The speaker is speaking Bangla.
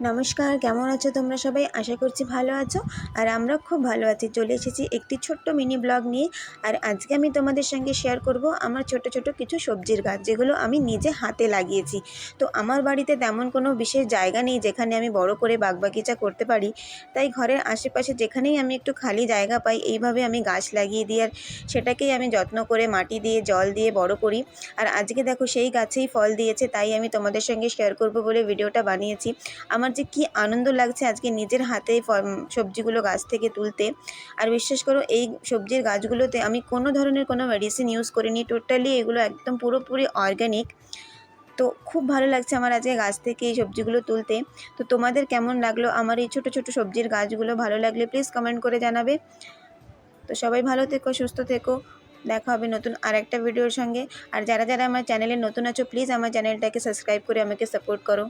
নমস্কার, কেমন আছো তোমরা সবাই? আশা করছি ভালো আছো। আর আমরা খুব ভালো আছি। চলে এসেছি একটি ছোট্ট মিনি ব্লগ নিয়ে। আর আজকে আমি তোমাদের সঙ্গে শেয়ার করব আমার ছোট ছোট কিছু সবজির গাছ, যেগুলো আমি নিজে হাতে লাগিয়েছি। তো আমার বাড়িতে তেমন কোনো বিশেষ জায়গা নেই যেখানে আমি বড় করে বাগবাগিচা করতে পারি। তাই ঘরের আশেপাশে যেখানেই আমি একটু খালি জায়গা পাই, এইভাবে আমি গাছ লাগিয়ে দিই। আর সেটাকেই আমি যত্ন করে মাটি দিয়ে জল দিয়ে বড় করি। আর আজকে দেখো সেই গাছেই ফল দিয়েছে, তাই আমি তোমাদের সঙ্গে শেয়ার করব বলে ভিডিওটা বানিয়েছি। আমার যে কি আনন্দ লাগছে আজকে নিজের হাতে সবজিগুলো গাছ থেকে তুলতে। আর বিশ্বাস করো, এই সবজির গাছগুলোতে আমি কোনো ধরনের কোনো মেডিসিন ইউজ করিনি। টোটালি এগুলো একদম পুরোপুরি অর্গ্যানিক। তো খুব ভালো লাগছে আমার আজকে গাছ থেকে এই সবজিগুলো তুলতে। তো তোমাদের কেমন লাগলো আমার এই ছোট ছোট সবজির গাছগুলো? ভালো লাগলে প্লিজ কমেন্ট করে জানাবে। তো সবাই ভালো থেকো, সুস্থ থেকো। দেখা হবে নতুন আর একটা ভিডিওর সঙ্গে। আর যারা যারা আমার চ্যানেলে নতুন আছো, প্লিজ আমার চ্যানেলটাকে সাবস্ক্রাইব করে আমাকে সাপোর্ট করো।